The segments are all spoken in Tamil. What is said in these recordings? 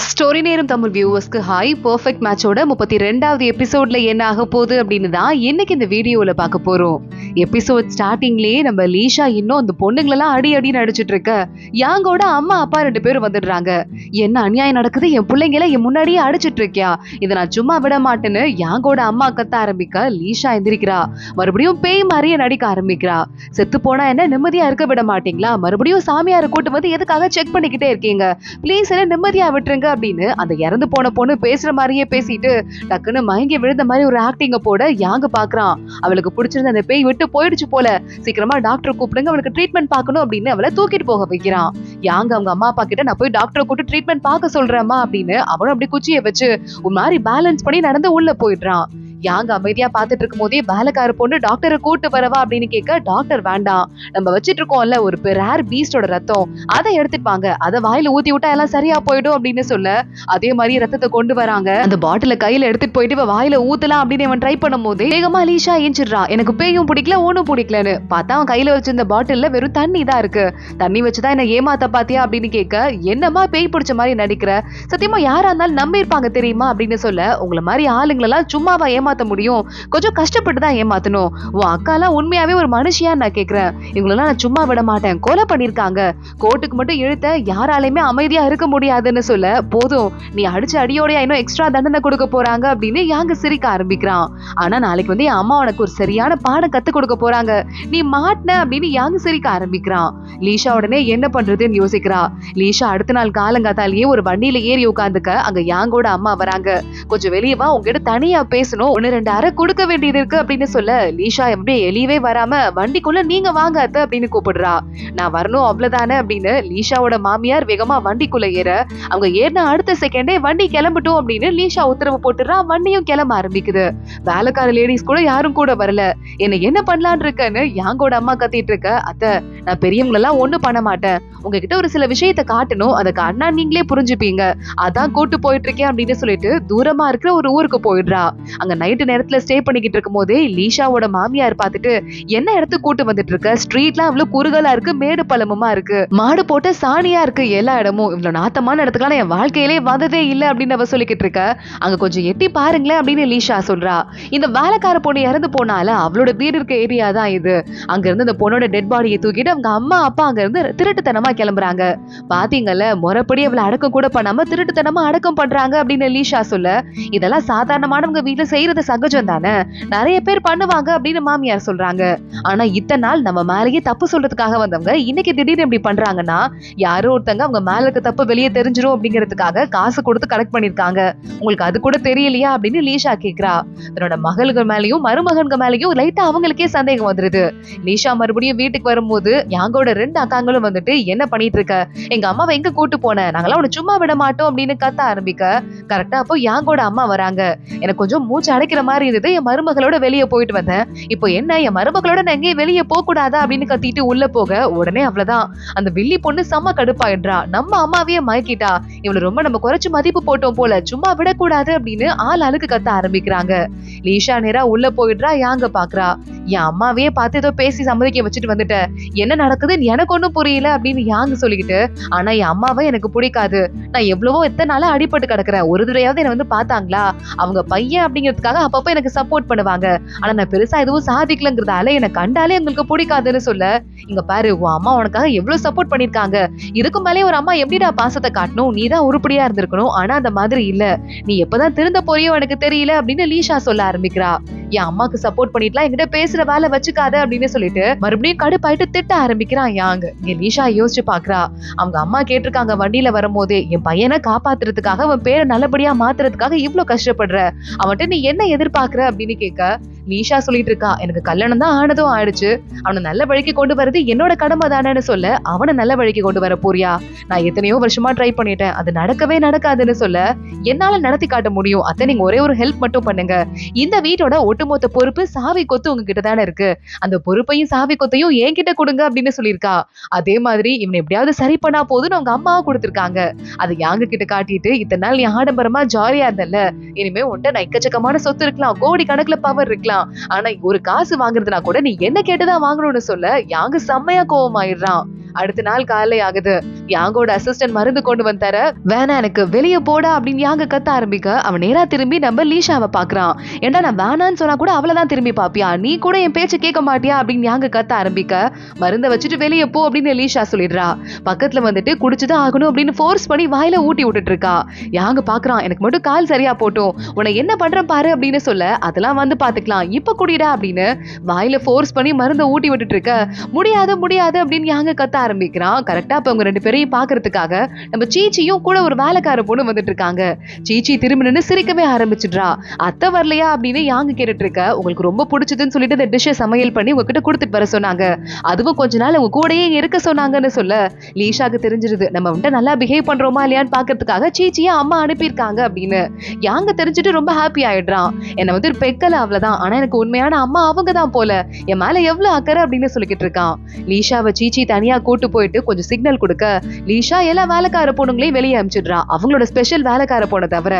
ஸ்டோரி நேரம் தமிழ் வியூவர்ஸ்க்கு ஹாய். பெர்ஃபெக்ட் மேட்சோட 32வது எபிசோட்ல என்ன ஆக போகுது அப்படின்னு தான் இன்னைக்கு இந்த வீடியோல பார்க்க போறோம். எபிசோட் ஸ்டார்டிங்லயே நம்ம லீஷா இன்னும் அந்த பொண்ணுங்களெல்லாம் அடி அடின்னு அடிச்சுட்டு இருக்க யாங்கோட அம்மா அப்பா 2 பேரும் வந்துடுறாங்க. என்ன அநியாயம் நடக்குது, என் பிள்ளைங்கள என் முன்னாடியே அடிச்சுட்டு இருக்கியா, இதை நான் சும்மா விட மாட்டேன்னு யாங்கோட அம்மா கத்த ஆரம்பிக்க லீஷா எந்திரிக்கிறா. மறுபடியும் பேய் மாதிரியே நடிக்க ஆரம்பிக்கிறா. செத்து போனா என்ன நிம்மதியா இருக்க விட மாட்டீங்களா, மறுபடியும் சாமியாரை கூட்டு வந்து எதுக்காக செக் பண்ணிக்கிட்டே இருக்கீங்க, பிளீஸ் என்ன நிம்மதியா விட்டுருங்க அப்படின்னு அந்த இறந்து போன பொண்ணு பேசுற மாதிரியே பேசிட்டு டக்குன்னு மயங்கி விழுந்த மாதிரி ஒரு ஆக்டிங்க போட யாங்க பாக்குறான். அவளுக்கு பிடிச்சிருந்த அந்த பேய் விட்டு போயிடுச்சு போல, சீக்கிரமா டாக்டர் கூப்பிடுங்க, அவளுக்கு ட்ரீட்மெண்ட் பார்க்கணும் அப்படின்னு அவளை தூக்கிட்டு போக வைக்கிறான். யாங்க அவங்க அம்மா அப்பா கிட்ட நான் போய் டாக்டரை கூப்பிட்டு ட்ரீட்மெண்ட் பார்க்க சொல்றேம்மா அப்படின்னு அவனும் அப்படி குச்சியை வச்சு ஒரு மாதிரி பேலன்ஸ் பண்ணி நடந்து உள்ள போயிடுறான். யாங்க அமைதியா பாத்துட்டு இருக்கும் போதே வேலைக்கார பொண்ணு டாக்டரை கூட்டு வரவா அப்படின்னு கேட்க டாக்டர் வேண்டாம், நம்ம வச்சிட்டு இருக்கோம்ல ஒரு ரேர் பீஸ்டோட ரத்தம், அதை எடுத்துட்டு வாங்க, அதை வாயில ஊத்தி விட்டா எல்லாம் சரியா போயிடும் அப்படின்னு சொல்ல அதே மாதிரி ரத்தத்தை கொண்டு வராங்க. அந்த பாட்டில கையில எடுத்துட்டு போயிட்டு வாயில ஊத்தலாம் அப்படின்னு அவன் ட்ரை பண்ணும் போதே வேகமா லீஷா ஏஞ்சிடுறான். எனக்கு பேயும் பிடிக்கல ஒண்ணும் பிடிக்கலன்னு பார்த்தா அவன் கையில வச்சிருந்த பாட்டில்ல வெறும் தண்ணி தான் இருக்கு. தண்ணி வச்சுதான் என்ன ஏமாத்த பாத்தியா அப்படின்னு கேட்க என்னமா பேய் பிடிச்ச மாதிரி நடிக்கிற, சத்தியமா யாரா இருந்தாலும் நம்பி இருப்பாங்க தெரியுமா அப்படின்னு சொல்ல உங்களை மாதிரி ஆளுங்களெல்லாம் சும்மாவா ஏமாத்த முடியும், கொஞ்சம் கஷ்டப்பட்டு தான் ஏமாத்தணும், உன் அக்காலாம் உண்மையாவே ஒரு மனுஷியா நான் கேக்குறேன், இவங்களெல்லாம் நான் சும்மா விட மாட்டேன், கொலை பண்ணிருக்காங்க, கோர்ட்டுக்கு மட்டும் இழுத்த யாராலையுமே அமைதியா இருக்க முடியாதுன்னு சொல்ல போதும் நீ அடிச்ச அடியோடய இன்னும் எக்ஸ்ட்ரா தண்டனை கொடுக்க போறாங்க அப்படின்னு யாங்க சிரிக்க ஆரம்பிக்கிறான். ஆனா நாளைக்கு வந்து என் அம்மா உனக்கு ஒரு சரியான பாடம் கத்து கொடுக்க போறாங்க, நீ மாட்டின அப்படின்னு யாங்க சிரிக்க ஆரம்பிக்கிறான். லீஷா உடனே என்ன பண்றதுன்னு யோசிக்கிறா. லீஷா அடுத்த நாள் காலங்காத்தாலேயே ஒரு வண்டியில ஏறி உட்காந்துக்க அங்க யாங்கோட அம்மா வராங்க. கொஞ்சம் வெளியே வா, உங்ககிட்ட தனியா பேசணும், 1-2 அறை கொடுக்க வேண்டியது இருக்கு அப்படின்னு சொல்ல லீஷா எப்படியே எலியவே வராம வண்டிக்குள்ள நீங்க வாங்க அத்தை அப்படின்னு கூப்பிடுறா. நான் வரணும் அவ்வளவுதானே அப்படின்னு லீஷாவோட மாமியார் வேகமா வண்டிக்குள்ள ஏற அவங்க ஏறின அடுத்த செகண்டே வண்டி கிளம்பட்டும் அப்படின்னு லீஷா உத்தரவு போட்டுறா. வண்டியும் கிளம்ப ஆரம்பிக்குது. வேலைக்கார லேடிஸ் கூட யாரும் கூட வரல. என்ன பண்ணலான் இருக்கன்னு யாங்கோட அம்மா கத்திட்டு இருக்க. அத்தை நான் பெரியவங்களெல்லாம் ஒண்ணும் பண்ண மாட்டேன், உங்ககிட்ட ஒரு சில விஷயத்தை காட்டணும், அதை காட்டினா நீங்களே புரிஞ்சுப்பீங்க, அதான் கூட்டு போயிட்டு இருக்கேன் அப்படின்னு சொல்லிட்டு தூரமா இருக்கிற ஒரு ஊருக்கு போயிடுறா. அங்க நைட்டு நேரத்துல ஸ்டே பண்ணிக்கிட்டு இருக்கும் போதே லீஷாவோட மாமியார் பார்த்துட்டு என்ன இடத்துக்கு கூட்டு வந்துட்டு இருக்க, ஸ்ட்ரீட்லாம் அவ்வளவு குறுகலா இருக்கு, மேடு பள்ளமுமா இருக்கு, மாடு போட்ட சாணியா இருக்கு, எல்லா இடமும் இவ்வளவு நாத்தமான இடத்துக்குலாம் என் வாழ்க்கையிலே வந்ததே இல்லை அப்படின்னு அவ சொல்லிக்கிட்டு இருக்க. அங்க கொஞ்சம் எட்டி பாருங்களேன் அப்படின்னு லீஷா சொல்றா. இந்த வேலைக்கார பொண்ணு இறந்து போனால அவளோட வீடு இருக்க ஏரியா தான் இது. அங்க இருந்து இந்த பொண்ணோட டெட் பாடியை தூக்கிட்டு அவங்க அம்மா அப்பா அங்க இருந்து திருட்டுத்தனமா கிளம்புறாங்க. பாத்தீங்கல்ல, முறைப்படி அவளை அடக்கம் கூட பண்ணாம திருட்டுத்தனமா அடக்கம் பண்றாங்க அப்படின்னு லீஷா சொல்ல இதெல்லாம் சாதாரணமானவங்க வீட்டுல செய்யறது சகஜம் தானே, நிறைய பேர் பண்ணுவாங்க அப்படின்னு மாமியார் சொல்றாங்க. ஆனா இத்தனை நாள் நம்ம மேலேயே தப்பு சொல்றதுக்காக வந்தவங்க இன்னைக்கு திடீர்னு இப்படி பண்றாங்கன்னா யாரோ ஒருத்தங்க அவங்க மேல இருக்க தப்பு வெளியே தெரிஞ்சிடும் அப்படிங்கிறதுக்காக காசு கொடுத்து கலெக்ட் பண்ணிருக்காங்க, உங்களுக்கு அது கூட தெரியலையா அப்படின்னு லீஷா கேக்குறா. தன்னோட மகள்கள் மேலயும் மருமகன்கள் மேலயும் லைட்டா அவங்களுக்கே சந்தேகம் வந்துருது. லீஷா மறுபடியும் வீட்டுக்கு வரும்போது யாங்கோட 2 அக்காங்களும் வந்துட்டு என்ன பண்ணிட்டு இருக்க, எங்க அம்மாவை எங்க கூட்டு போன, நாங்களாம் உன்னை சும்மா விட மாட்டோம் அப்படின்னு கத்த ஆரம்பிக்க கரெக்டா அப்போ யாங்கோட அம்மா வராங்க. எனக்கு கொஞ்சம் மூச்சு அடைக்கிற மாதிரி இருந்தது, என் மருமகளோட வெளியே போயிட்டு வந்தேன், இப்போ என்ன என் மருமகளோட நான் எங்கேயும் வெளியே போக கூடாதா அப்படின்னு கத்திட்டு உள்ள போக உடனே அவ்வளவுதான் அந்த வில்லி பொண்ணு செம்ம கடுப்பாயிடுறா. நம்ம அம்மாவையே மயக்கிட்டா, இவளை ரொம்ப நம்ம குறைச்சு மதிப்பு போட்டோம் போல, சும்மா விடக்கூடாது அப்படின்னு ஆளுக்கு கத்த ஆரம்பிக்கிறாங்க. லீஷா நேரா உள்ள போயிடுறா. யாங்க பாக்குறா, என் அம்மாவையே பார்த்து ஏதோ பேசி சம்மதிக்க வச்சுட்டு வந்துட்ட, என்ன நடக்குதுன்னு எனக்கு ஒண்ணும் புரியல அப்படின்னு யாங்க சொல்லிக்கிட்டு, ஆனா என் அம்மாவை எனக்கு பிடிக்காது, நான் எவ்வளவோ எத்தனை நாளா அடிபட்டு கிடக்குறேன், ஒரு தடவையாவது என்ன வந்து பாத்தாங்களா, அவங்க பையன் அப்படிங்கிறதுக்காக அப்பப்ப எனக்கு சப்போர்ட் பண்ணுவாங்க, ஆனா நான் பெருசா எதுவும் சாதிக்கலங்கிறதால எனக்கு கண்டாலே உங்களுக்கு பிடிக்காதுன்னு சொல்ல, இங்க பாரு உன் அம்மா உனக்காக எவ்வளவு சப்போர்ட் பண்ணிருக்காங்க, இதுக்கு மேலே ஒரு அம்மா எப்படிடா பாசத்தை காட்டணும், நீதான் உருப்படியா இருந்திருக்கணும், ஆனா அந்த மாதிரி இல்ல, நீ எப்பதான் திருந்த போறியோ எனக்கு தெரியல அப்படின்னு லீஷா சொல்ல ஆரம்பிக்கிறா. என் அம்மாக்கு சப்போர்ட் பண்ணிட்டுலாம் என்கிட்ட பேசுற வேலை வச்சுக்காத அப்படின்னு சொல்லிட்டு மறுபடியும் கடுப்பாயிட்டு திட்ட ஆரம்பிக்கிறான் யாங்க. இங்க லீஷா யோசிச்சு பாக்குறா. அவங்க அம்மா கேட்டிருக்காங்க வண்டியில வரும்போதே, என் பையனை காப்பாத்துறதுக்காக அவன் பேரை நல்லபடியா மாத்துறதுக்காக இவ்வளவு கஷ்டப்படுற, அவன்கிட்ட நீ என்ன எதிர்பார்க்கற அப்படின்னு கேட்க லீஷா சொல்லிட்டு இருக்கா, எனக்கு கல்யாணம் தான் ஆனதும் ஆயிடுச்சு, அவனை நல்ல வழிக்கு கொண்டு வரது என்னோட கடமை தானேன்னு சொல்ல, அவனை நல்ல வழிக்கு கொண்டு வர போறியா, நான் எத்தனையோ வருஷமா ட்ரை பண்ணிட்டேன், அது நடக்கவே நடக்காதுன்னு சொல்ல, என்னால நடத்தி காட்ட முடியும் அத்தை, நீங்க ஒரே ஒரு ஹெல்ப் மட்டும் பண்ணுங்க, இந்த வீட்டோட ஒட்டுமொத்த பொறுப்பு சாவி கொத்து உங்ககிட்ட தானே இருக்கு, அந்த பொறுப்பையும் சாவி கொத்தையும் என்கிட்ட கொடுங்க அப்படின்னு சொல்லியிருக்கா. அதே மாதிரி இவனை எப்படியாவது சரி பண்ணா போதுன்னு அவங்க அம்மாவும் கொடுத்திருக்காங்க. அதை யாங்க கிட்ட காட்டிட்டு, இத்தனை நாள் நீ ஆடம்பரமா ஜாலியா இருந்தல்ல, இனிமே உன்ட்ட நான் எக்கச்சக்கமான சொத்து இருக்கலாம், கோடி கணக்குல பவர் இருக்கலாம், ஆயிடுறான். ஆனா ஒரு காசு வாங்குறதுனா கூட நீ என்ன கேட்டுதான் வாங்கணும்னு சொல்ல யாங்க செம்மையா கோவமாயிடுறான். அடுத்த நாள் காலை ஆகுது. யாங்கோட அசிஸ்டன்ட் மருந்து கொண்டு வந்து தர, வேணா எனக்கு வெளியே போடா அப்படின்னு யாங்க கத்த ஆரம்பிக்க அவன் நேரா திரும்பி நம்ம லீஷாவை பாக்குறான். ஏண்டா நான் வேணான்னு சொன்னா கூட அவளதான் திரும்பி பாப்பியா, நீ கூட என் பேச்சு கேட்க மாட்டியா அப்படின்னு யாங்க கத்த ஆரம்பிக்க மருந்தை வச்சுட்டு வெளியே போ அப்படின்னு லீஷா சொல்லிடுறா. பக்கத்துல வந்துட்டு குடிச்சுதான் ஆகணும் அப்படின்னு ஃபோர்ஸ் பண்ணி வாயில ஊட்டி விட்டுட்டு இருக்கா. யாங்க பாக்குறான், எனக்கு மட்டும் கால் சரியா போட்டும், உன்னை என்ன பண்ற பாரு அப்படின்னு சொல்ல, அதெல்லாம் வந்து பாத்துக்கலாம், இப்ப குடிடா அப்படின்னு வாயில ஃபோர்ஸ் பண்ணி மருந்தை ஊட்டி விட்டுட்டு இருக்க. முடியாது முடியாது அப்படின்னு யாங்க கத்த ஆரம்பிக்கிறான். கரெக்டா அப்ப அவங்க ரெண்டு பேரையும் பாக்குறதுக்காக நம்ம சீச்சியும் கூட ஒரு வேலைக்கார பொண்ணு வந்துட்டு இருக்காங்க. சீச்சி திரும்பி நின்னு சிரிக்கவே ஆரம்பிச்சிடுறா. அத்தை வரலையா அப்படின்னு யாங்க கேட்டுட்டு இருக்க. உங்களுக்கு ரொம்ப பிடிச்சதுன்னு சொல்லிட்டு இந்த டிஷ்ஷை சமையல் பண்ணி உங்ககிட்ட கொடுத்துட்டு வர சொன்னாங்க, அதுவும் கொஞ்ச நாள் உங்க கூடயே இருக்க சொன்னாங்கன்னு சொல்ல லீஷாக்கு தெரிஞ்சிருது நம்ம வந்துட்டு நல்லா பிஹேவ் பண்றோமா இல்லையான்னு பாக்குறதுக்காக சீச்சியா அம்மா அனுப்பியிருக்காங்க அப்படின்னு. யாங்க தெரிஞ்சுட்டு ரொம்ப ஹாப்பி ஆயிடுறான். என்ன வந்து பெக்கல அவ்வளவுதான், ஆனா எனக்கு உண்மையான அம்மா அவங்க தான் போல, என் மேல எவ்வளவு அக்கறை அப்படின்னு சொல்லிக்கிட்டு இருக்கான். லீஷாவை சீச்சி தனியா கூட்டு போயிட்டு கொஞ்சம் சிக்னல் கொடுக்க லீஷா எல்லா வேலைக்கார பொண்ணுங்களையும் வெளியே அனுப்பிச்சிடுறா, அவங்களோட ஸ்பெஷல் வேலைக்கார பொண்ணை தவிர.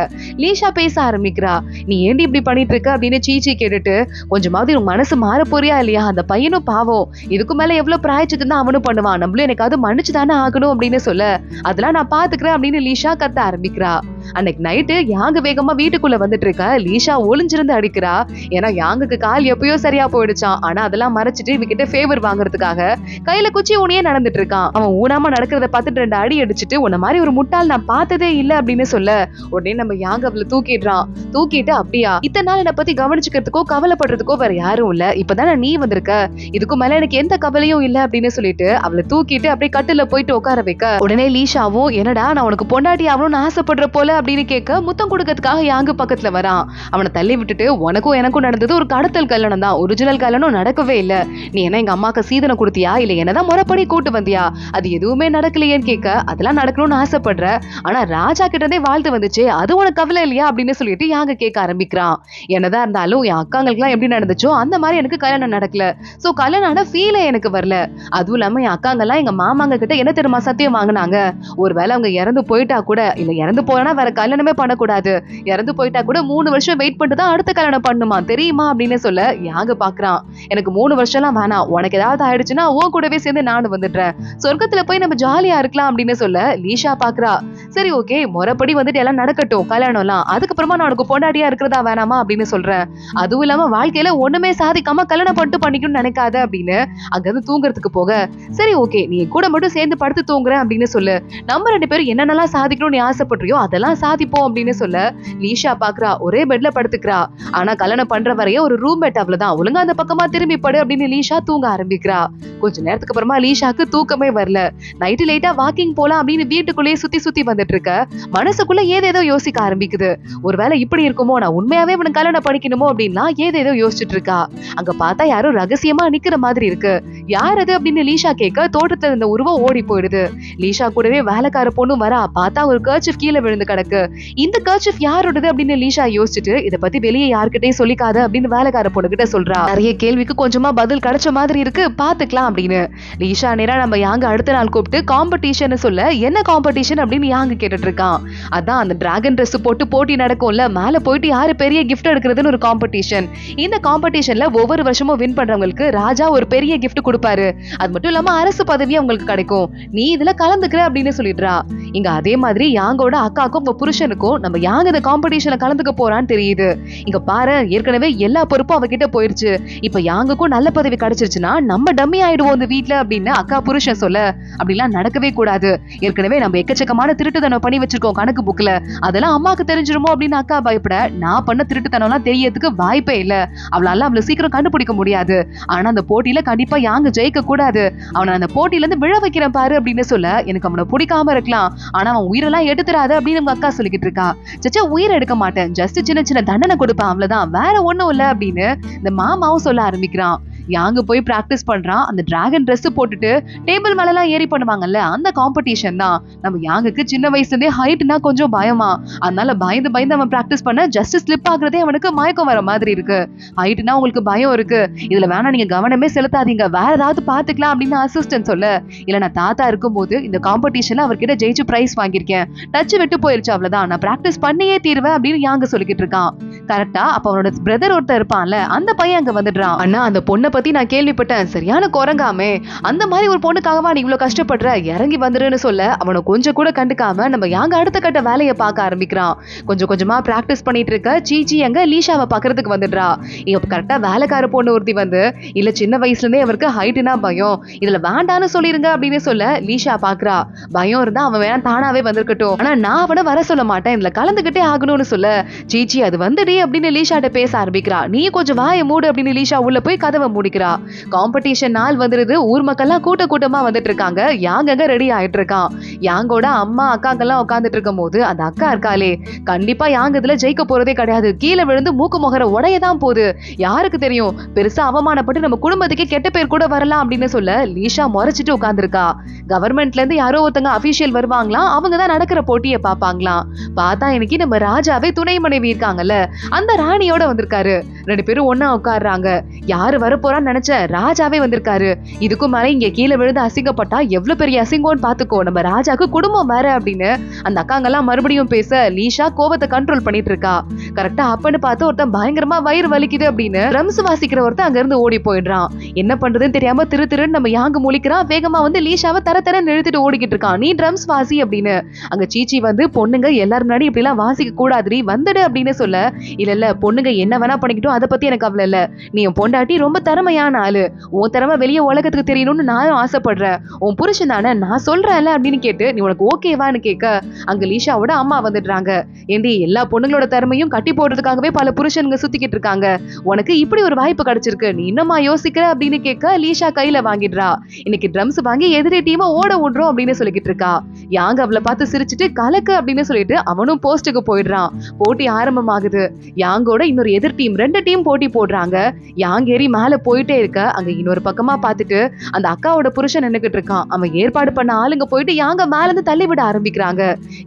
லீஷா பேச ஆரம்பிக்கிறா. நீ ஏண்டி இப்படி பண்ணிட்டு இருக்க அப்படின்னு சீச்சி கேட்டுட்டு, கொஞ்சமாவது உன் மனசு மாற போறியா இல்லையா, அந்த பையனும் பாவம், இதுக்கு மேல எவ்வளவு பிராய்ச்சிட்டு தான் அவனும் பண்ணுவான், நம்மளும் எனக்காவது மன்னிச்சு தானே ஆகணும் அப்படின்னு சொல்ல, அதெல்லாம் நான் பாத்துக்கிறேன் அப்படின்னு லீஷா கத்த ஆரம்பிக்கிறா. அன்னைக்கு நைட்டு யாங்க வேகமா வீட்டுக்குள்ள வந்துட்டு இருக்க. லீஷா ஒளிஞ்சிருந்து அடிக்கிறா. ஏன்னா யாங்குக்கு கால் எப்பயோ சரியா போயிடுச்சான். ஆனா அதெல்லாம் மறைச்சிட்டு இவகிட்ட ஃபேவர் வாங்குறதுக்காக கையில குச்சி ஊனியே நடந்துட்டு இருக்கான். அவன் ஊனாம நடக்கிறத பார்த்துட்டு 2 அடி அடிச்சுட்டு, உன்ன மாதிரி ஒரு முட்டாள் நான் பார்த்ததே இல்ல அப்படின்னு சொல்ல, உடனே நம்ம யாங்க அவளை தூக்கிடுறான். தூக்கிட்டு, அப்படியா, இத்தனை நாள் என்னை பத்தி கவனிச்சுக்கிறதுக்கோ கவலைப்படுறதுக்கோ வேற யாரும் இல்ல, இப்பதானே நீ வந்திருக்க, இதுக்கு மேல எனக்கு எந்த கவலையும் இல்ல அப்படின்னு சொல்லிட்டு அவளை தூக்கிட்டு அப்படியே கட்டில போயிட்டு உட்கார வைக்க, உடனே லீஷாவும் என்னடா நான் உனக்கு பொண்டாட்டி ஆகணும்னு ஆசைப்படுற போல அப்படின்னு கேட்க முத்தம் கொடுக்கறதுக்காக யாங்க பக்கத்துல வரான். அவனை தள்ளி விட்டுட்டு, உனக்கும் எனக்கும் நடந்தது ஒரு கடத்தல் கல்யாணம் தான், ஒரிஜினல் கல்யாணம் நடக்கவே இல்ல, நீ என்ன எங்க அம்மாக்கு சீதனை கொடுத்தியா இல்ல என்னதான் முறைப்படி கூட்டு வந்தியா, அது எதுவுமே நடக்கலையேன்னு கேட்க, அதெல்லாம் நடக்கணும்னு ஆசைப்படுற, ஆனா ராஜா கிட்ட இருந்தே வாழ்த்து வந்துச்சு, அது உனக்கு கவலை இல்லையா அப்படின்னு சொல்லிட்டு யாங்க கேட்க ஆரம்பிக்கிறான். என்னதான் இருந்தாலும் என் அக்காங்களுக்குலாம் எப்படி நடந்துச்சோ அந்த மாதிரி எனக்கு கல்யாணம் நடக்கல, சோ கல்யாணம் ஃபீலே எனக்கு வரல, அதுவும் இல்லாம என் அக்காங்கெல்லாம் எங்க மாமாங்க கிட்ட என்ன தெரியுமா சத்தியம் வாங்கினாங்க, ஒருவேளை அவங்க இறந்து போயிட்டா கூட, இல்ல இறந்து போனா வேற கல்யாணமே பண்ணக்கூடாது, இறந்து போயிட்டா கூட 3 வருஷம் வெயிட் பண்ணிட்டு தான் அடுத்த கல்யாணம் பண்ணுமா தெரியுமா அப்படின்னு சொல்ல யாங்க பாக்குறான். எனக்கு 3 வருஷம்லாம் வேணாம், உனக்கு ஏதாவது ஆயிடுச்சுன்னா உன் கூடவே சேர்ந்து நானும் வந்துடுறேன், சொர்க்கத்துல போய் நம்ம ஜாலியா இருக்கலாம் அப்படின்னு சொல்ல லீஷா பாக்குறா. சரி ஓகே, முறைப்படி வந்துட்டு எல்லாம் நடக்கட்டும் கல்யாணம்லாம், அதுக்கப்புறமா நான் உனக்கு பொண்டாட்டியா இருக்கிறதா வேணாமா அப்படின்னு சொல்றேன், அதுவும் இல்லாம வாழ்க்கையில ஒண்ணுமே சாதிக்காம கல்யாணம் பண்ணிட்டு பண்ணிக்கணும்னு நினைக்காத அப்படின்னு அங்கிருந்து தூங்குறதுக்கு போக, சரி ஓகே நீ கூட மட்டும் சேர்ந்து படுத்து தூங்குறேன் அப்படின்னு சொல்லு, நம்ம 2 பேரும் என்னென்னலாம் சாதிக்கணும்னு ஆசைப்படுறியோ அதெல்லாம் சாதிப்போம் அப்படின்னு சொல்ல லீஷா பாக்குறா. ஒரே பெட்ல படுத்துக்கிறா. ஆனா கல்யாணம் பண்ற வரைய ஒரு ரூம் பெட் அவ்வளவுதான், ஒழுங்கா அந்த பக்கமா திரும்பி படு அப்படின்னு லீஷா தூங்க ஆரம்பிக்கிறா. கொஞ்ச நேரத்துக்கு அப்புறமா லீஷாக்கு தூக்கமே வரல. நைட்டு லேட்டா வாக்கிங் போலாம் அப்படின்னு வீட்டுக்குள்ளேயே சுத்தி சுத்தி வந்துட்டு இருக்க. மனசுக்குள்ள ஏதேதோ யோசிக்க ஆரம்பிக்குது. ஒருவேளை இப்படி இருக்குமோ, நான் உண்மையாவே இவனுக்கு கல்யாணம் படிக்கணுமோ அப்படின்னா ஏதேதோ யோசிச்சுட்டு இருக்கா. அங்க பார்த்தா யாரும் ரகசியமா நிக்கிற மாதிரி இருக்கு. யார் அது அப்படின்னு லீஷா கேட்க, தோட்டத்துல இருந்த உருவம் ஓடி போயிடுது. லீஷா கூடவே வேலைக்கார பொண்ணும் வரா. பார்த்தா ஒரு கர்ச்சிஃப் கீழே விழுந்து கிடக்கு. இந்த கர்ச்சிஃப் யாரோடது அப்படின்னு லீஷா யோசிச்சுட்டு, இத பத்தி வெளியே யார்கிட்டயும் சொல்லிக்காத அப்படின்னு வேலைக்கார பொண்ணு கிட்ட சொல்றா. நிறைய கேள்விக்கு கொஞ்சமா பதில் கிடைச்ச மாதிரி இருக்கு, பாத்துக்கலாம் அப்படின்னு. லீஷா நேரா நம்ம யாங்க அடுத்த நாள் கூப்பிட்டு காம்படிஷன் சொல்ல, என்ன காம்படிஷன் அப்படின்னு யாங்க கேட்டுட்டு இருக்கான். அதான் அந்த டிராகன் ட்ரெஸ் போட்டு போட்டி நடக்கும்ல, மேல போயிட்டு யாரு பெரிய கிஃப்ட் எடுக்கிறதுன்னு ஒரு காம்படிஷன். இந்த காம்படிஷன்ல ஒவ்வொரு வருஷமும் வின் பண்றவங்களுக்கு ராஜா ஒரு பெரிய கிஃப்ட் கொடுப்பாரு, அது மட்டும் இல்லாம அரசு பதவியும் உங்களுக்கு கிடைக்கும், நீ இதுல கலந்துக்கிற அப்படின்னு சொல்லிடுறா. இங்க அதே மாதிரி யாங்கோட அக்காக்கும் உங்க புருஷனுக்கும் நம்ம யாங்க இந்த காம்படிஷன்ல கலந்துக்க போறான்னு தெரியுது. இங்க பாரு, ஏற்கனவே எல்லா பொறுப்பும் அவகிட்ட போயிருச்சு, இப்ப யாங்குக்கும் நல்ல பதவி கிடைச்சிருச்சுன்னா நம்ம டம்மி ஆயிடுவோம் இந்த வீட்டுல அப்படின்னு அக்கா புருஷன் சொல்ல, அப்படிலாம் நடக்கவே கூடாது, ஏற்கனவே நம்ம எக்கச்சக்கமான திருட்டுத்தனம் பண்ணி வச்சிருக்கோம் கணக்கு புக்ல, அதெல்லாம் அம்மாக்கு தெரிஞ்சிருமோ அப்படின்னு அக்கா பயப்பட, நான் பண்ண திருட்டுத்தனம்லாம் தெரியறதுக்கு வாய்ப்பே இல்ல, அவளால அவ்வளவு சீக்கிரம் கண்டுபிடிக்க முடியாது, ஆனா அந்த போட்டியில கண்டிப்பா யாங்க ஜெயிக்க கூடாது, அவனை அந்த போட்டியில இருந்து விழ வைக்கிறேன் பாரு அப்படின்னு சொல்ல, எனக்கு அவனை பிடிக்காம இருக்கலாம், ஆனா அவன் உயிரெல்லாம் எடுத்துறாது அப்படின்னு உங்க அக்கா சொல்லிக்கிட்டு இருக்கா. சச்சா, உயிரை எடுக்க மாட்டேன், ஜஸ்ட் சின்ன சின்ன தண்டனை கொடுப்பேன் அவ்வளவுதான், வேற ஒண்ணும் இல்ல அப்படின்னு இந்த மாமாவும் சொல்ல ஆரம்பிக்கிறான். யாங்க போய் பிராக்டிஸ் பண்றான். அந்த டிராகன் ட்ரெஸ் போட்டுட்டு டேபிள் மேல எல்லாம் ஏறி பண்ணுவாங்கல்ல, அந்த காம்படிஷன் தான். நம்ம யாங்குக்கு சின்ன வயசுல இருந்தே ஹைட்னா கொஞ்சம் பயமா, அதனால பயந்து பயந்து அவன் பிராக்டிஸ் பண்ண ஜஸ்ட் ஸ்லிப் ஆகுறதே அவனுக்கு மயக்கம் வர மாதிரி இருக்கு. ஹைட்னா உங்களுக்கு பயம் இருக்கு, இதுல வேணா நீங்க கவனமே செலுத்தாதீங்க, வேற ஏதாவது பாத்துக்கலாம் அப்படின்னு அசிஸ்டன்ட் சொல்ல, இல்ல நான் தாத்தா இருக்கும்போது இந்த காம்படிஷன்ல அவர்கிட்ட ஜெயிச்சு பிரைஸ் வாங்கியிருக்கேன், டச் விட்டு போயிருச்சு அவ்வளவுதான், நான் பிராக்டிஸ் பண்ணியே தீருவேன் அப்படின்னு யாங்க சொல்லிக்கிட்டு இருக்கான். கரெக்டா அப்ப அவனோட பிரதர் ஒருத்தர் இருப்பான்ல அந்த பையன் அங்க வந்துடுறான். அண்ணா அந்த பொண்ணை பத்தி நான் கேள்விப்பட்டேன், சரியான குரங்காமே, அந்த மாதிரி ஒரு பொண்ணுக்காகவா நீ இவ்வளவு கஷ்டப்படுற, இறங்கி வந்துருன்னு சொல்ல அவனை கொஞ்சம் கூட கண்டுக்காம நம்ம யாங்க அடுத்த கட்ட வேலையை பார்க்க ஆரம்பிக்கிறான். கொஞ்சம் கொஞ்சமா பிராக்டிஸ் பண்ணிட்டு இருக்க சீச்சி அங்க லீஷாவை பாக்குறதுக்கு வந்துடுறா. இப்ப கரெக்டா வேலைக்கார பொண்ணு ஒருத்தி வந்து இல்ல சின்ன வயசுல இருந்தே அவருக்கு ஹைட்னா பயம், இதுல வேண்டான்னு சொல்லிருங்க அப்படின்னு சொல்ல லீஷா பாக்குறா. பயம் இருந்தா அவன் வேணா தானாவே வந்திருக்கட்டும், ஆனா நான் அவனை வர சொல்ல மாட்டேன், இதுல கலந்துகிட்டே ஆகணும்னு சொல்ல சீச்சி அது வந்துடி அப்படின்னு லீஷாட்ட பேச ஆரம்பிக்கிறா. நீ கொஞ்சம் வாயை மூடு அப்படின்னு லீஷா உள்ள போய் கதவை மூடிக்கிறா. காம்படிஷன் நாள் வந்துருது. ஊர் மக்கள்லாம் கூட்டமா வந்துட்டு இருக்காங்க. யாங்க ரெடி ஆயிட்டு இருக்கான். யாங்கோட அம்மா அக்காங்கெல்லாம் உட்காந்துட்டு இருக்கும் போது அந்த அக்கா இருக்காளே, கண்டிப்பா யாங்க இதுல ஜெயிக்க போறதே கிடையாது, கீழே விழுந்து மூக்கு முகர உடையதான் போகுது, யாருக்கு தெரியும், பெருசா அவமானப்பட்டு நம்ம குடும்பத்துக்கே கெட்ட பேர் கூட வரலாம் அப்படின்னு சொல்ல லீஷா முறைச்சிட்டு உட்கார்ந்துருக்கா. கவர்மெண்ட்ல இருந்து யாரோ ஒருத்தங்க அபிஷியல் வருவாங்களாம், அவங்க தான் நடக்கிற போட்டியை பாப்பாங்களாம். பார்த்தா இன்னைக்கு நம்ம ராஜாவே துணை மனைவி இருக்காங்கல்ல அந்த ராணியோட வந்திருக்காரு. 2 பேரும் ஒன்னா உட்கார்றாங்க. யாரு வரப்போறான்னு நினைச்ச ராஜாவே வந்திருக்காரு. இதுக்கும் மேல இங்க கீழே விழுந்து அசிங்கப்பட்டா எவ்வளவு பெரிய அசிங்கம்னு பாத்துக்கோ, நம்ம ராஜாக்கு குடும்பம் வேற அப்படின்னு அந்த அக்காங்கெல்லாம் மறுபடியும் பேச லீஷா கோபத்தை கண்ட்ரோல் பண்ணிட்டு இருக்கா. கரெக்டா அப்பன்னு பார்த்து ஒருத்தன் பயங்கரமா வயிறு வலிக்குது அப்படின்னு ட்ரம்ஸ் வாசிக்கிற ஒருத்தன் அங்க இருந்து ஓடி போயிடுறான். என்ன பண்றதுன்னு தெரியாம திருன்னு நம்ம யாங்கு முழிக்கிறான். வேகமா வந்து லீஷாவை தர நிறுத்திட்டு ஓடிக்கிட்டு இருக்கான். நீ ட்ரம்ஸ் வாசி அப்படின்னு. அங்க சீச்சி வந்து பொண்ணுங்க எல்லாரும் முன்னாடி இப்படி எல்லாம் வாசிக்க கூடாதுடி வந்துடு அப்படின்னு சொல்ல, இல்ல பொண்ணுங்க என்ன வேணா பண்ணிக்கிட்டோம், அதை பத்தி எனக்கு கவலை இல்ல, நீ என் பொண்டாட்டி ரொம்ப திறமையான ஆளு, உன் திறமை வெளியே உலகத்துக்கு தெரியணும்னு நானும் ஆசைப்படுறேன், உன் புருஷன் தானே நான் சொல்றேன்ல அப்படின்னு கேட்டு நீ உனக்கு ஓகேவான்னு கேட்க அங்க லீஷாவோட அம்மா வந்துடுறாங்க. ஏண்டி எல்லா பொண்ணுங்களோட திறமையும் கட்டி போடுறதுக்காகவே பல புருஷனுங்க சுத்திக்கிட்டு இருக்காங்க, உனக்கு இப்படி ஒரு வாய்ப்பு கிடைச்சிருக்கு, நீ இன்னமா யோசிக்கிற அப்படின்னு கேட்க லீஷா கையில வாங்கிடுறா. இன்னைக்கு ட்ரம்ஸ் வாங்கி எதிரி டீமை ஓட விடுறோம் அப்படின்னு சொல்லிக்கிட்டு இருக்கா. யாங்க அவளை பார்த்து சிரிச்சுட்டு கலக்கு அப்படின்னு சொல்லிட்டு அவனும் போஸ்டுக்கு போயிடுறான். போட்டி ஆரம்பமாகுது. யாங்கோட இன்னொரு எதிர் டீம் 2 டீம் போட்டி போடுறாங்க. யாங் ஏறி மேல போயிட்டே இருக்க அங்க இன்னொரு பக்கமா பார்த்துட்டு அந்த அக்காவோட புருஷன் நின்னுகிட்டு இருக்கான். அவன் ஏற்பாடு பண்ண ஆளுங்க போயிட்டு யாங்க மேல இருந்து தள்ளி விட ஆரம்பிக்கிறாங்க.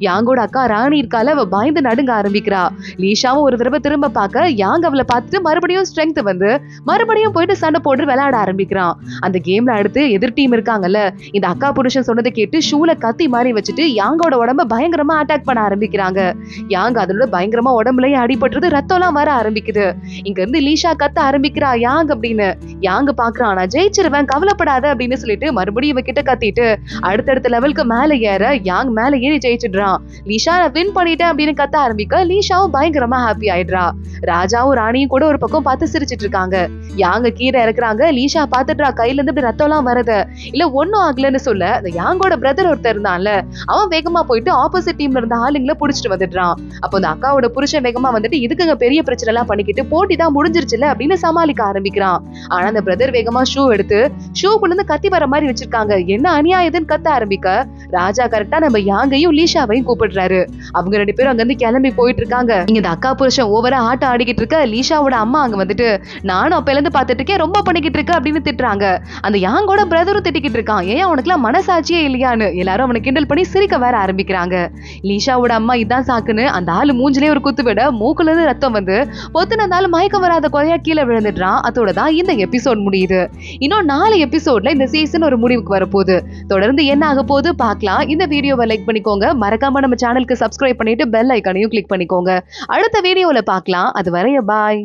யாங்கோட அக்கா ராணி இருக்கால, அவ பயந்து நடுங்க ஆரம்பிக்கிறா. லீஷாவும் ஒரு தடவை திரும்ப பார்க்க யாங்க அவளை பார்த்துட்டு மறுபடியும் ஸ்ட்ரென்த் வந்து மறுபடியும் போயிட்டு சண்டை போட்டு விளையாட ஆரம்பிக்கிறான். அந்த கேம்ல அடுத்து எதிர் டீம் இருக்காங்கல்ல, இந்த அக்கா புருஷன் சொன்னதை கேட்டு ஷூல கத்தி மாதிரி வச்சுட்டு யாங்கோட உடம்ப பயங்கரமா அட்டாக் பண்ண ஆரம்பிக்கிறாங்க. யாங்க அதோட பயங்கரமா உடம்புலயே அடிபட்டுறது, ரத்தம் எல்லாம் வர ஆரம்பிக்குது. இங்க இருந்து லீஷா கத்த ஆரம்பிக்கிறா யாங் அப்படின்னு. யாங்க பாக்குறான், நான் ஜெயிச்சிருவேன் கவலைப்படாத அப்படின்னு சொல்லிட்டு மறுபடியும் இவ கிட்ட கத்திட்டு அடுத்தடுத்த லெவலுக்கு மேல ஏற யாங் மேல ஏறி ஜெயிச்சிடுறான். லீஷா வின் பண்ணிட்டேன் அப்படின்னு கத்த ஆரம்பிக்க லீஷாவும் பயங்கரமா ஹாப்பி ஆயிடுறா. ராஜாவும் ராணியும் கூட ஒரு பக்கம் பார்த்து சிரிச்சிட்டு இருக்காங்க. யாங்க கீரை இறக்குறாங்க. லீஷா பாத்துட்டா கையில இருந்து இப்படி ரத்தம் எல்லாம் வருது. இல்ல ஒன்னும் ஆகலன்னு சொல்ல அந்த யாங்கோட பிரதர் ஒருத்தர் இருந்தான்ல, அவன் வேகமா போயிட்டு ஆப்போசிட் டீம்ல இருந்த ஆளுங்களை புடிச்சிட்டு வந்துடுறான். அப்போ அந்த அக்காவோட புருஷன் வேகமா வந்துட்டு இதுக்குங்க பெரிய பிரச்சனை எல்லாம் பண்ணிக்கிட்டு போட்டி தான் முடிஞ்சிருச்சுல அப்படின்னு சமாளிக்க ஆரம்பிக்கிறான். ஆனா அந்த பிரதர் வேகமா ஷூ எடுத்து ஷூக்குள்ள இருந்து கத்தி வர மாதிரி வச்சிருக்காங்க. என்ன அநியாயதுன்னு கத்த ஆரம்பிக்க ராஜா கரெக்டா நம்ம யாங்கையும் லீஷாவையும் கூப்பிடுறாரு. அவங்க 2 பேரும் அங்க இருந்து கிளம்பி போயிட்டு இருக்காங்க. இங்க இந்த அக்கா புருஷன் ஓவரா ஆட்டம் ஆடிக்கிட்டு இருக்க லீஷாவோட அம்மா அங்க வந்துட்டு நானும் அப்ப இருந்து பாத்துட்டு இருக்கேன், ரொம்ப பண்ணிக்கிட்டு இருக்க அப்படின்னு திட்டுறாங்க. அந்த யாங்கோட பிரதரும் திட்டிக்கிட்டு இருக்கான், ஏன் அவனுக்கு எல்லாம் மனசாட்சியே இல்லையான்னு எல்லாரும் அவனை கிண்டல் பண்ணி சிரிக்க வேற ஆரம்பிக்கிறாங்க. லீஷாவோட அம்மா இதான் சாக்குன்னு அந்த ஆளு மூஞ்சிலே ஒரு குத்து விட மூக்குல இருந்து ரத்தம் வந்து பொத்துனதால மயக்கம் வராத குறையா கீழே விழுந்துடுறான். அதோட தான் இந்த எபிசோட் முடியுது. இன்னும் 4 எபிசோட்ல இந்த சீசன் ஒரு முடிவுக்கு வரப்போகுது. தொடர்ந்து என்ன ஆக போகுது பார்க்கலாம். இந்த வீடியோவை லைக் பண்ணிக்கோங்க, மறக்காம நம்ம சேனலுக்கு சப்ஸ்கிரைப் பண்ணிட்டு பெல் ஐக்கானையும் கிளிக் பண்ணிக்கோங்க. அடுத்த வீடியோல பார்க்கலாம். அது வரைய பாய்.